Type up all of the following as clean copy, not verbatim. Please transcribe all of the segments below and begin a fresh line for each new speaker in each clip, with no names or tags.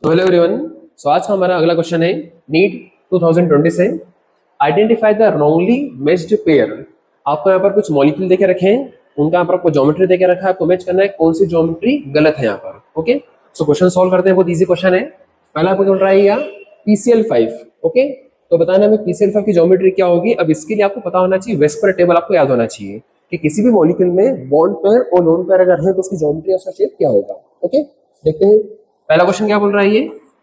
तो hello everyone. सो आज का हमारा अगला क्वेश्चन है नीट 2020 से identify the wrongly matched pair. आपको यहाँ पर कुछ मॉलिक्यूल देके रखे हैं, उनका यहाँ पर आपको ज्योमेट्री देके रखा है, आपको मैच करना है कौन सी ज्योमेट्री गलत है यहाँ पर। ओके, सो क्वेश्चन सॉल्व करते हैं, बहुत इजी क्वेश्चन है। पहला आपको बोल रहा है या PCl5। ओके, तो बताना हमें PCl5 की ज्योमेट्री क्या होगी। अब इसके लिए आपको पता होना चाहिए, वेस्पर टेबल आपको याद होना चाहिए कि किसी भी मॉलिक्यूल में बॉन्ड पेयर और लोन पेयर अगर है तो उसकी ज्योमेट्री उसका शेप क्या होगा। ओके, देखते हैं पहला क्वेश्चन क्या बोल रहा है ये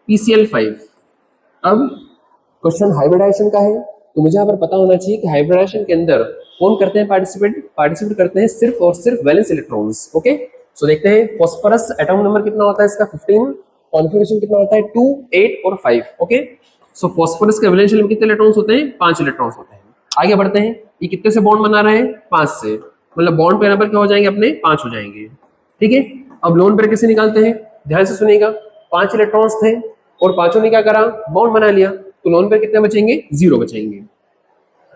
PCl5। अब क्वेश्चन हाइब्रिडाइजेशन का है, तो मुझे यहाँ पर पता होना चाहिए कि हाइब्रिडाइजेशन के अंदर कौन करते हैं पार्टिसिपेट करते हैं सिर्फ और सिर्फ वैलेंस इलेक्ट्रॉन्स। ओके, सो देखते हैं फॉस्फोरस एटॉमिक नंबर कितना होता है इसका 15, कॉन्फिगरेशन कितना होता है 2, 8 और 5। ओके, सो फॉस्फोरस के वैलेंस में कितने इलेक्ट्रॉन्स होते हैं 5 इलेक्ट्रॉन्स होते हैं। आगे बढ़ते हैं, ये कितने से बॉन्ड बना रहे हैं 5 से, मतलब बॉन्ड पे नंबर क्या हो जाएंगे अपने 5 हो जाएंगे। ठीक है, अब लोन पेयर कैसे निकालते हैं, ध्यान से सुनिएगा। 5 इलेक्ट्रॉन्स थे और पांचों ने क्या करा बॉन्ड बना लिया, तो लोन पेयर कितने बचेंगे 0 बचेंगे।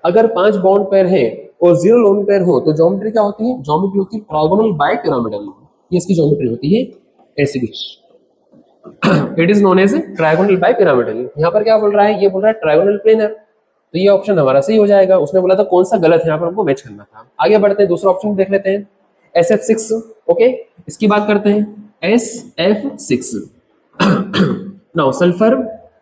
अगर 5 बॉन्ड पेयर है और 0 लोन पेयर हो तो ज्योमेट्री क्या होती है, ज्योमेट्री होती है ट्रायगोनल बाइपिरामिडल। ये इसकी ज्योमेट्री होती है ऐसी कुछ। It is known as trigonal bipyramidal. यहाँ पर क्या बोल रहा है, ये बोल रहा है ट्रायगोनल प्लेनर, तो ये ऑप्शन हमारा सही हो जाएगा। उसने बोला था कौन सा गलत है, यहाँ पर हमको मैच करना था। आगे बढ़ते हैं, दूसरा ऑप्शन देख लेते हैं SF6। ओके, इसकी बात करते हैं SF6। Now sulphur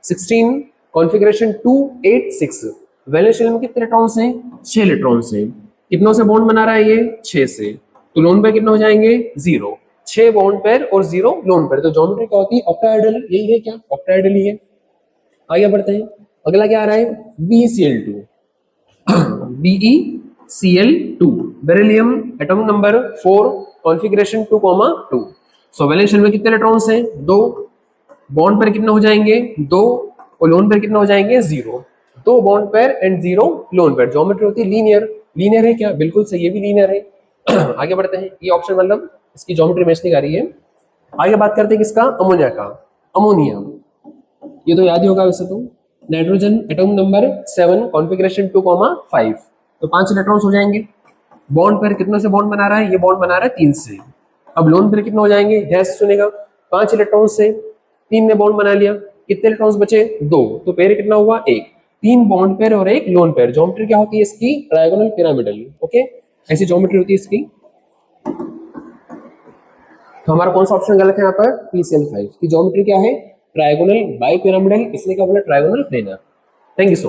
16, configuration 286, valence shell में कितने इलेक्ट्रॉन्स हैं 6 इलेक्ट्रॉन्स हैं। कितनों से बॉन्ड बना रहा है ये 6 से, तो लोन पेयर कितने हो जाएंगे 0। 6 बॉन्ड पेयर और 0 लोन पेयर, तो ज्योमेट्री क्या होती है ऑक्टाहेड्रल। यही है क्या, ऑक्टाहेड्रल ही है। आगे बढ़ते हैं, अगला क्या आ रहा है BeCl2। BeCl2 beryllium atomic number 4, configuration 2,2। सो वैलेंस शेल में कितने इलेक्ट्रॉन्स हैं 2, बॉन्ड पेयर कितने हो जाएंगे 2 और लोन पेयर कितने हो जाएंगे 0। 2 bond pair and 0 lone pair, geometry होती है लीनियर। लीनियर है क्या, बिल्कुल सही, ये भी लीनियर है। आगे बढ़ते हैं, ये ऑप्शन मतलब इसकी ज्योमेट्री मैच नहीं कर रही है। आगे बात करते हैं किसका, अमोनिया का। अमोनिया ये तो याद ही होगा वैसे तो, नाइट्रोजन एटॉमिक नंबर 7, कॉन्फ़िगरेशन 2,5, तो 5 इलेक्ट्रॉन्स हो जाएंगे। बॉन्ड पेयर कितने से बॉन्ड बना रहा है, ये बॉन्ड बना रहा है 3 से। अब लोन पेयर कितने हो जाएंगे, ध्यान से सुनेगा। 5 इलेक्ट्रॉन्स से 3 ने बॉन्ड बना लिया, कितने इलेक्ट्रॉन्स बचे 2, तो पेयर कितना हुआ 1। 3 बॉन्ड पेयर और 1 लोन पेयर, ज्योमेट्री क्या होती है इसकी ट्रायगोनल पिरामिडल। ओके, ऐसी ज्योमेट्री होती है इसकी। तो हमारा कौन सा ऑप्शन गलत है यहाँ पर, PCl5 की ज्योमेट्री क्या है ट्रायगोनल बाइपिरामिडल, इसलिए क्या बोला trigonal planar. Thank you so much.